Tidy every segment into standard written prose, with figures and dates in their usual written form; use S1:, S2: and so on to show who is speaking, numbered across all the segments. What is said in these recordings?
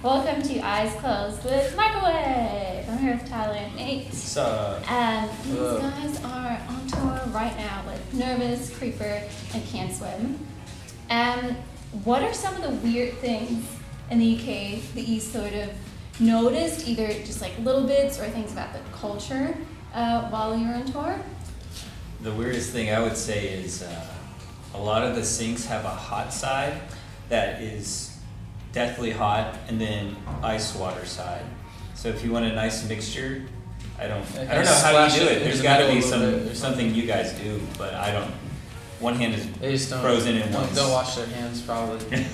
S1: Welcome to Eyes Closed with Microwave. I'm here with Tyler and Nate.
S2: What's up?
S1: And these guys are on tour right now with Nervous, Creeper, and Can't Swim. And what are some of the weird things in the UK that you sort of noticed, either just like little bits or things about the culture while you were on tour?
S2: The weirdest thing I would say is a lot of the sinks have a hot side that is deathly hot, and then ice water side. So if you want a nice mixture, I don't know how you do it. There's got to be something you guys do, but I don't. One hand is frozen in one.
S3: Don't wash their hands, probably.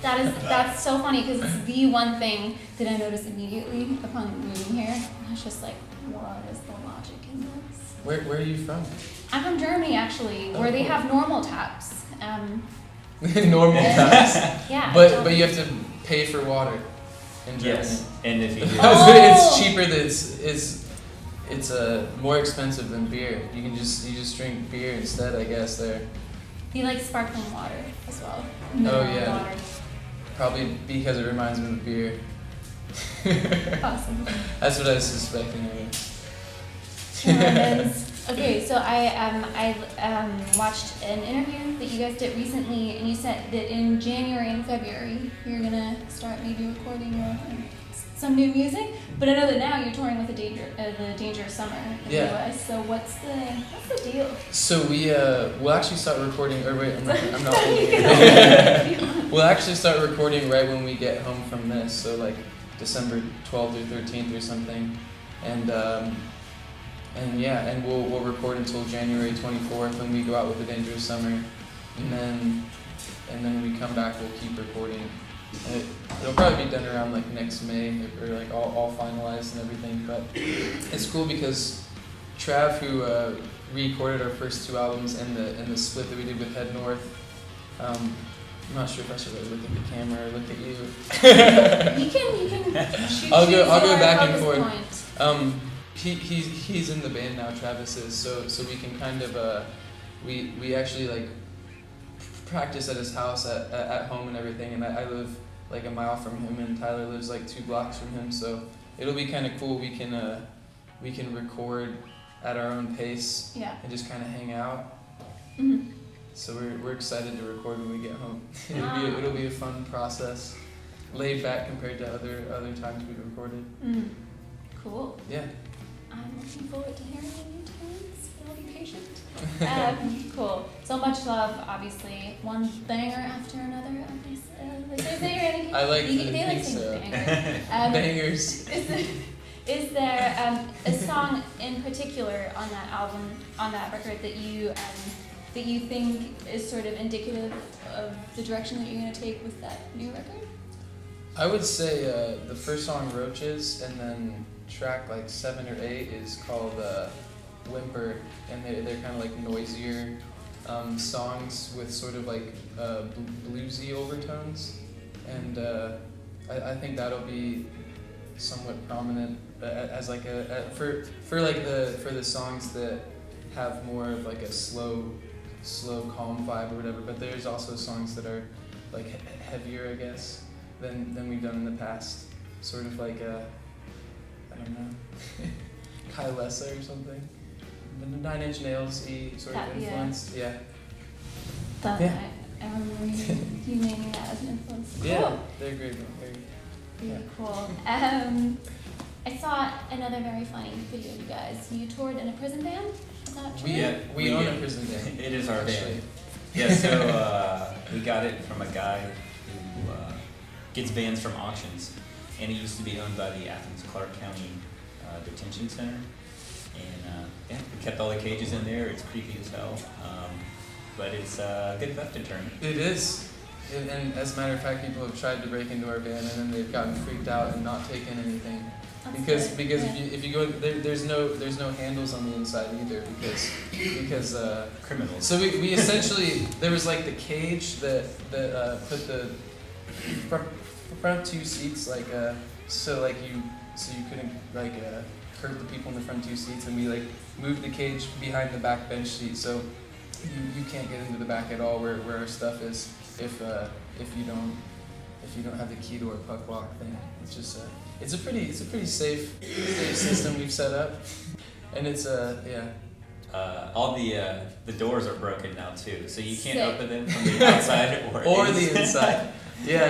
S1: That's so funny because it's the one thing that I noticed immediately upon moving here. I was just like, what is the logic in this?
S3: Where are you from?
S1: I'm from Germany actually, where they have normal taps.
S3: Normal taps.
S1: Yeah.
S3: But you have to pay for water in Germany.
S2: Yes, and if you do,
S3: It's cheaper. It's more expensive than beer. You just drink beer instead, I guess. There.
S1: You like sparkling water as well.
S3: Yeah.
S1: Water.
S3: Probably because it reminds me of beer.
S1: Awesome.
S3: That's what I was suspecting.
S1: Okay, so I watched an interview that you guys did recently, and you said that in January and February you're gonna start maybe recording some new music. But I know that now you're touring with the Dangerous Summer in the US. So what's the deal?
S3: So we'll actually start recording. Or wait, I'm not holding it. We'll actually start recording right when we get home from this. So like December 12th or 13th or something, and we'll record until January 24th when we go out with the Dangerous Summer, and then when we come back we'll keep recording. It'll probably be done around like next May or like all finalized and everything. But it's cool because Trav, who recorded our first two albums and the split that we did with Head North. I'm not sure if I should really look at the camera or look at you.
S1: You can shoot.
S3: I'll go back and forth. He's in the band now, Travis is, so we can kind of we actually like practice at his house at home and everything, and I live like a mile from him, and Tyler lives like 2 blocks from him, so it'll be kind of cool. We can record at our own pace, and just kind of hang out.
S1: Mm-hmm.
S3: So we're excited to record when we get home. It'll be a fun process, laid back compared to other times we've recorded.
S1: Mm. Cool.
S3: Yeah.
S1: I'm looking forward to hearing the new tunes. I'll be patient. Cool. So much love, obviously. One banger after another.
S3: I like to
S1: they
S3: think
S1: sing
S3: so.
S1: Bangers.
S3: Bangers.
S1: Is there a song in particular on that album, on that record, that you think is sort of indicative of the direction that you're going to take with that new record?
S3: I would say the first song, Roaches, and then track like 7 or 8 is called Whimper, and they're kind of like noisier songs with sort of like bluesy overtones, and I think that'll be somewhat prominent as like for the songs that have more of like a slow calm vibe or whatever. But there's also songs that are like heavier, I guess, than we've done in the past, sort of like I don't know, Kyle Lessa or something. The 9 Inch Nails sort of influenced. Yeah.
S1: I remember you naming that as an influence. Cool.
S3: Yeah, they're great.
S1: Very cool. I saw another very funny video of you guys. You toured in a prison van? Is that true?
S3: We own a prison van.
S2: It is our van. Yeah, so we got it from a guy who gets vans from auctions, and it used to be owned by the Athens-Clarke County Detention Center. And we kept all the cages in there. It's creepy as hell, but it's a good theft deterrent.
S3: It is. And as a matter of fact, people have tried to break into our van, and then they've gotten freaked out and not taken anything. Because if you go, there's no handles on the inside either, because
S2: criminals.
S3: So we essentially, there was like the cage that put the front 2 seats like so you couldn't like hurt the people in the front 2 seats, and we like moved the cage behind the back bench seat, so you can't get into the back at all where our stuff is if if you don't have the key to our puck lock thing. It's just it's a pretty safe system we've set up, and it's yeah.
S2: All the doors are broken now too, so you can't
S1: Sick.
S2: open them from the outside
S3: Or the inside. Yeah,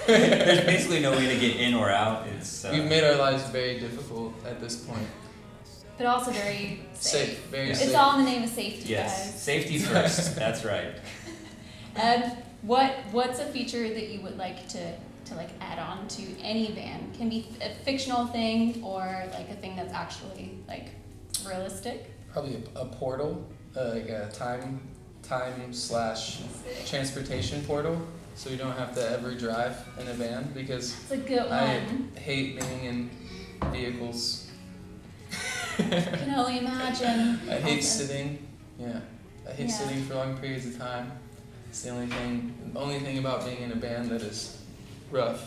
S2: There's basically no way to get in or out. It's
S3: We've made our lives very difficult at this point.
S1: But also very safe.
S3: Very
S1: It's
S3: safe.
S1: all in the name of safety,
S2: yes,
S1: guys.
S2: safety first. That's right.
S1: What's a feature that you would like to like add on to any van? Can be a fictional thing or like a thing that's actually like realistic.
S3: Probably a portal, like a time/transportation portal, so you don't have to ever drive in a van because
S1: It's a good
S3: I
S1: one.
S3: hate being in vehicles.
S1: I can only imagine.
S3: I hate
S1: Also.
S3: sitting. Yeah, I hate
S1: Yeah.
S3: sitting for long periods of time. It's the only thing about being in a band that is rough.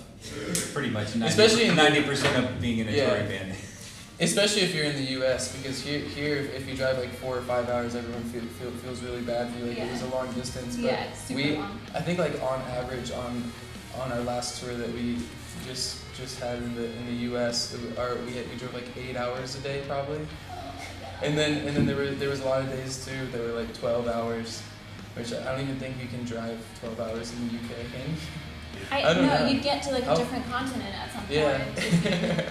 S2: Pretty much
S3: Especially in the-
S2: 90% of being in a
S3: Yeah.
S2: touring band.
S3: Especially if you're in the U.S. because here if you drive like 4 or 5 hours, everyone feels really bad for you. Like it was a long distance. But
S1: Yeah, it's super long.
S3: I think like on average on our last tour that we just had in the U.S. we drove like 8 hours a day probably. And then there was a lot of days too that were like 12 hours, which I don't even think you can drive 12 hours in the UK. Can you? I don't know.
S1: You'd get to like a
S3: Oh.
S1: different continent at some point.
S3: Yeah.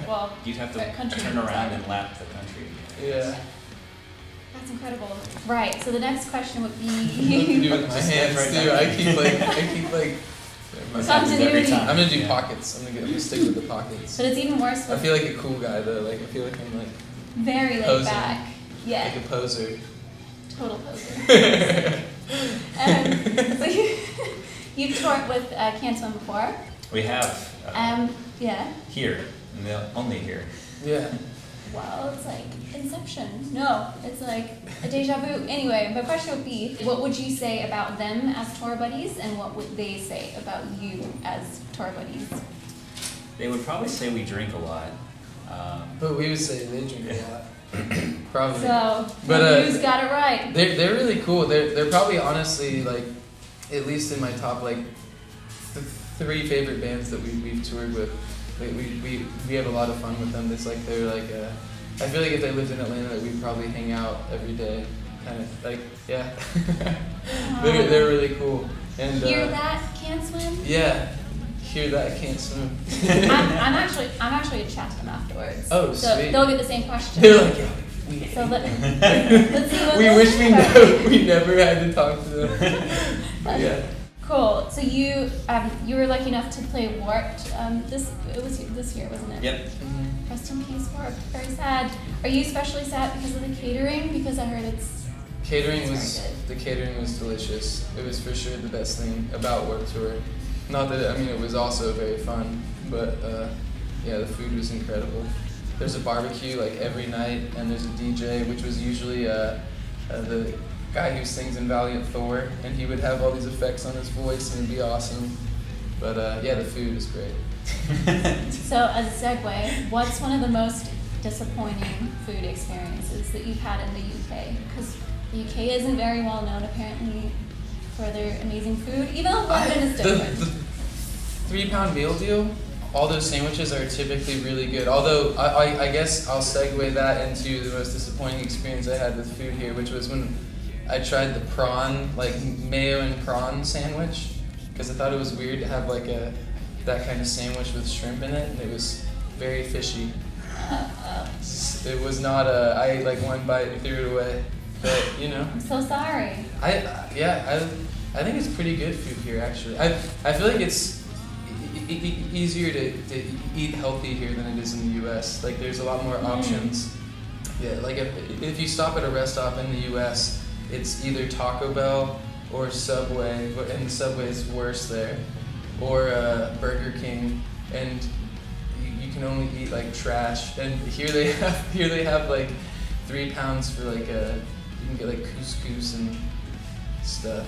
S1: Well,
S2: You'd have to
S1: country
S2: turn around
S1: inside.
S2: and lap the country.
S3: Yeah.
S1: That's incredible. Right. So the next question would
S3: I have to do
S1: be.
S3: with my
S2: Just
S3: hands
S2: right
S3: too.
S2: now.
S3: I keep like.
S2: This happens every
S1: Continuity.
S2: time.
S3: I'm gonna do
S2: Yeah.
S3: pockets. I'm gonna stick with the pockets.
S1: But it's even worse
S3: I
S1: with
S3: feel like a cool guy though. Like I feel like I'm like
S1: very laid
S3: posing.
S1: back. Yeah.
S3: like a poser.
S1: Total poser. So you've toured with Can't Swim before.
S2: We have
S1: Yeah.
S2: here, only here.
S3: Yeah.
S1: Well, it's like Inception. No, it's like a deja vu. Anyway, my question would be, what would you say about them as tour buddies, and what would they say about you as tour buddies?
S2: They would probably say we drink a lot.
S3: But we would say they drink a lot. Probably.
S1: So,
S3: But,
S1: who's got it right?
S3: They're really cool. They're probably honestly like, at least in my top like 3 favorite bands that we've toured with. We have a lot of fun with them. It's like they're like I feel like if they lived in Atlanta, that we'd probably hang out every day. Kind of like yeah. They're really cool. And
S1: Hear that? Can't swim?
S3: yeah, hear that can't swim.
S1: I'm actually to chat to them afterwards.
S3: Oh,
S1: so
S3: sweet.
S1: they'll get the same question.
S3: They're like yeah. We
S1: So let's see what
S3: we
S1: they'll
S3: wish
S1: say.
S3: we never had to talk to them. But yeah.
S1: Cool. So you were lucky enough to play Warped. It was this year, wasn't it?
S2: Yep.
S1: Rest in peace, Warped. Very sad. Are you especially sad because of the catering? Because I heard it's
S3: Catering
S1: It's
S3: was
S1: very
S3: the catering was delicious. It was for sure the best thing about Warped Tour. Not that it was also very fun, but yeah, the food was incredible. There's a barbecue like every night, and there's a DJ, which was usually the guy who sings in Valiant Thor, and he would have all these effects on his voice, and it'd be awesome. But yeah, the food is great.
S1: So as a segue, what's one of the most disappointing food experiences that you've had in the UK? Because the UK isn't very well known apparently for their amazing food, even though London is different.
S3: The 3-pound meal deal, all those sandwiches are typically really good. Although I guess I'll segue that into the most disappointing experience I had with food here, which was when I tried the prawn, like mayo and prawn sandwich, because I thought it was weird to have like that kind of sandwich with shrimp in it, and it was very fishy. It was not I like one bite and threw it away, but you know.
S1: I'm so sorry.
S3: I think it's pretty good food here actually. I feel like it's easier to eat healthy here than it is in the U.S. Like there's a lot more options. Yeah, like if you stop at a rest stop in the U.S., it's either Taco Bell or Subway, and the Subway is worse there, or Burger King, and you can only eat like trash. And here they have like 3 pounds for like you can get like couscous and stuff.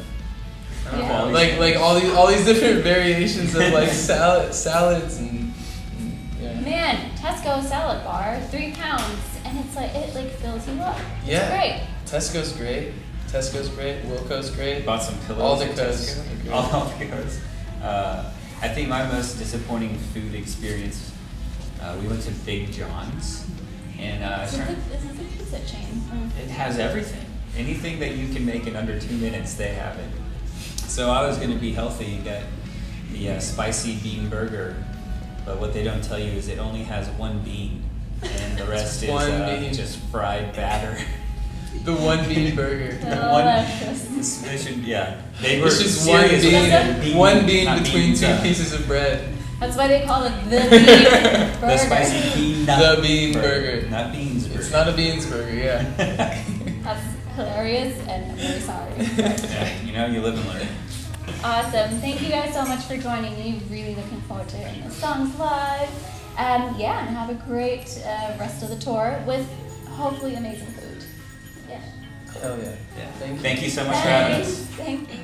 S3: I don't know, like all these different variations of like salads and yeah.
S1: Man, Tesco salad bar, 3 pounds, and it's like it like fills you up.
S3: Yeah.
S1: It's great.
S3: Tesco's great. Wilco's great.
S2: Bought some pillows.
S3: All the
S2: at
S3: codes.
S2: Tesco. All the codes. I think my most disappointing food experience, we went to Big John's, and
S1: This is a pizza chain.
S2: it has everything. Anything that you can make in under 2 minutes, they have it. So I was going to be healthy and get the spicy bean burger, but what they don't tell you is it only has one bean, and the rest is
S3: One bean.
S2: just fried batter.
S3: The one bean burger.
S1: Delicious.
S2: They were
S3: It's just one
S2: serious.
S3: bean. One bean
S2: not
S3: between
S2: beans,
S3: two pieces of bread.
S1: That's why they call it the bean burger.
S2: The spicy bean
S3: The bean burger.
S2: Not beans burger.
S3: It's not a beans burger, yeah.
S1: That's hilarious, and I'm really sorry.
S2: Yeah, you know, you live and learn.
S1: Awesome. Thank you guys so much for joining me. Really looking forward to hearing the songs live. And have a great rest of the tour with hopefully amazing food. Yeah.
S3: Hell yeah.
S2: Yeah. Thank you so much for having us.
S1: Thank you.